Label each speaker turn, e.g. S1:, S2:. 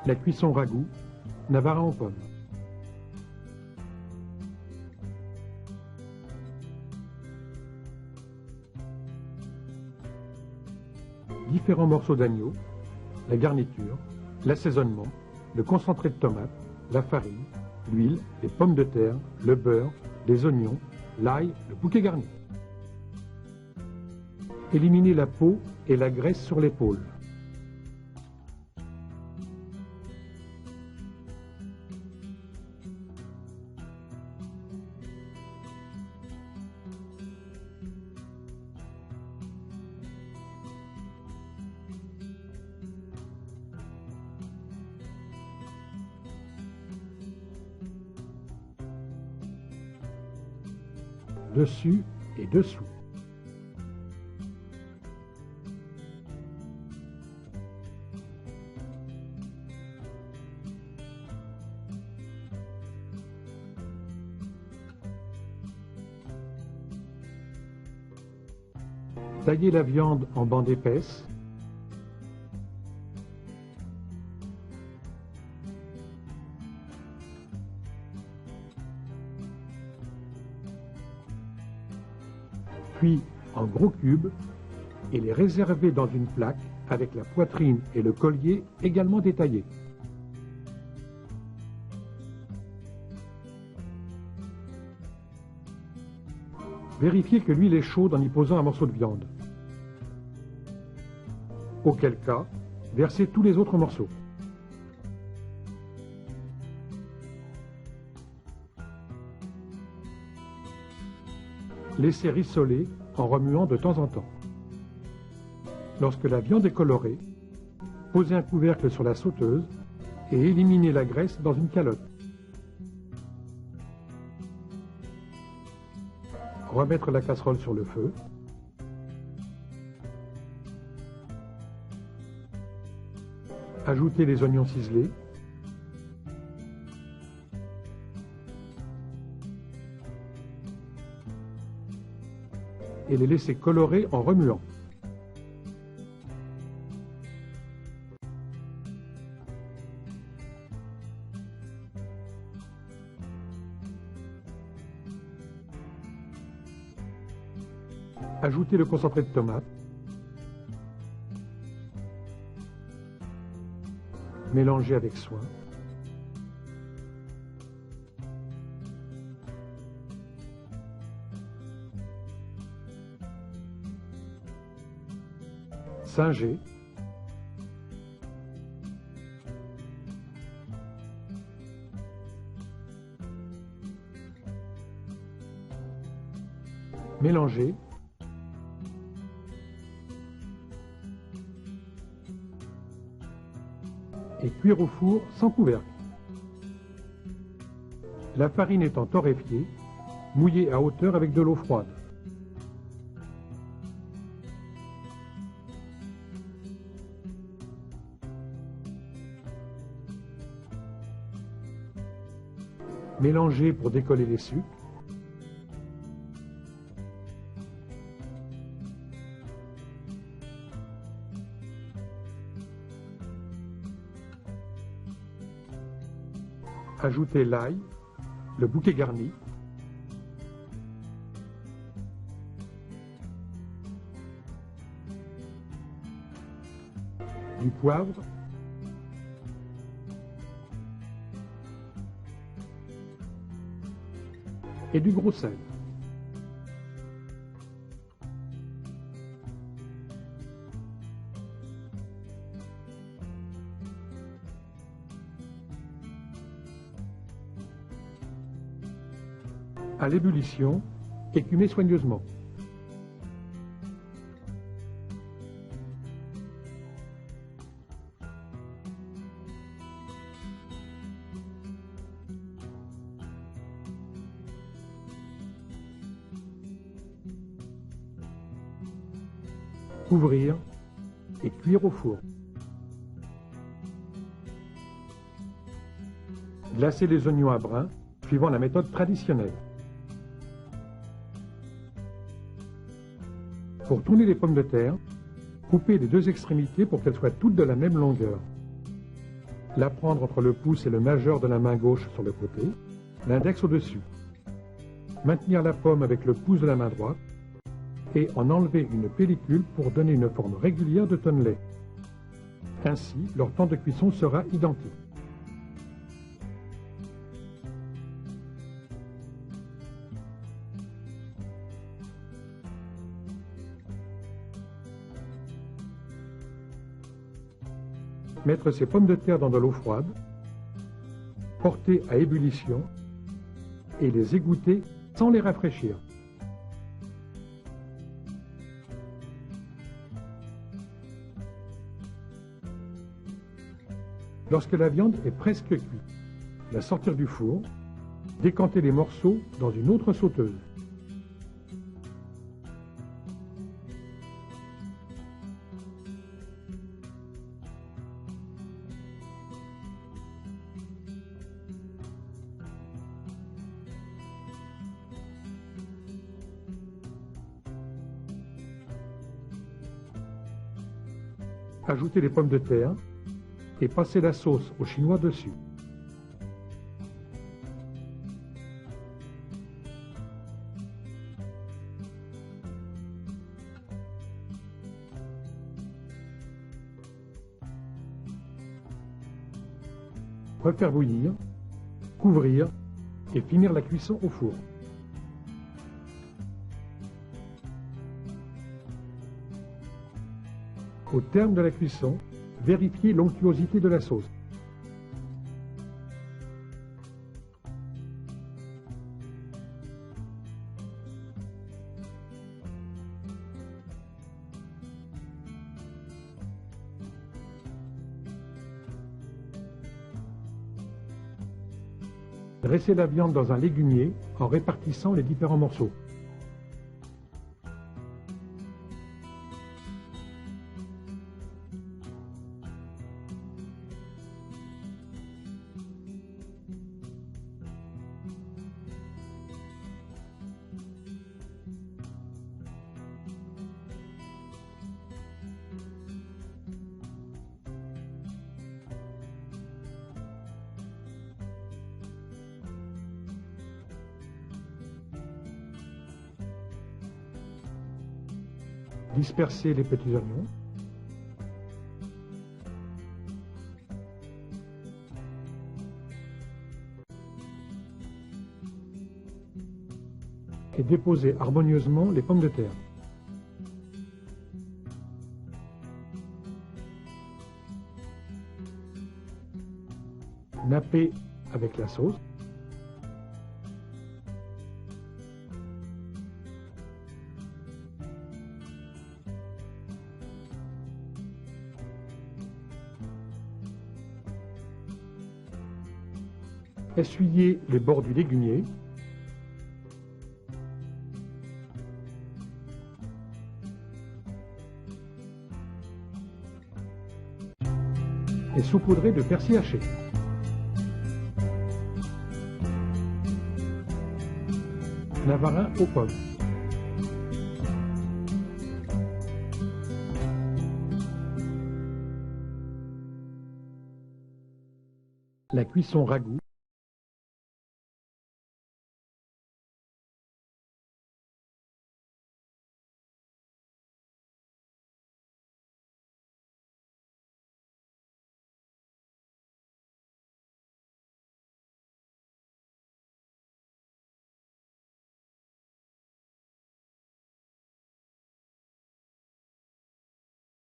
S1: La cuisson ragoût, Navarin aux pommes. Différents morceaux d'agneau, la garniture, l'assaisonnement, le concentré de tomate, la farine, l'huile, les pommes de terre, le beurre, les oignons, l'ail, le bouquet garni. Éliminer la peau et la graisse sur l'épaule. Dessus et dessous. Taillez la viande en bandes épaisses. Puis en gros cubes et les réserver dans une plaque avec la poitrine et le collier également détaillés. Vérifiez que l'huile est chaude en y posant un morceau de viande. Auquel cas, versez tous les autres morceaux. Laissez rissoler en remuant de temps en temps. Lorsque la viande est colorée, posez un couvercle sur la sauteuse et éliminez la graisse dans une calotte. Remettre la casserole sur le feu. Ajouter les oignons ciselés. Et les laisser colorer en remuant. Ajoutez le concentré de tomate. Mélangez avec soin. Singez. Mélangez. Et cuire au four sans couvercle. La farine étant torréfiée, mouillez à hauteur avec de l'eau froide. Mélangez pour décoller les sucres. Ajoutez l'ail, le bouquet garni, du poivre, et du gros sel. À l'ébullition, écumez soigneusement. couvrir et cuire au four. Glacer les oignons à brun, suivant la méthode traditionnelle. Pour tourner les pommes de terre, coupez les deux extrémités pour qu'elles soient toutes de la même longueur. La prendre entre le pouce et le majeur de la main gauche sur le côté, l'index au-dessus. Maintenir la pomme avec le pouce de la main droite et en enlever une pellicule pour donner une forme régulière de tonnelet. Ainsi, leur temps de cuisson sera identique. Mettre ces pommes de terre dans de l'eau froide, porter à ébullition et les égoutter sans les rafraîchir. Lorsque la viande est presque cuite, la sortir du four, décanter les morceaux dans une autre sauteuse. Ajoutez les pommes de terre et passez la sauce au chinois dessus. Refaire bouillir, couvrir et finir la cuisson au four. Au terme de la cuisson, vérifiez l'onctuosité de la sauce. Dressez la viande dans un légumier en répartissant les différents morceaux. Dispersez les petits oignons. Et déposez harmonieusement les pommes de terre. Nappez avec la sauce. Essuyez les bords du légumier. Et saupoudrez de persil haché. Navarin aux pommes. La cuisson ragoût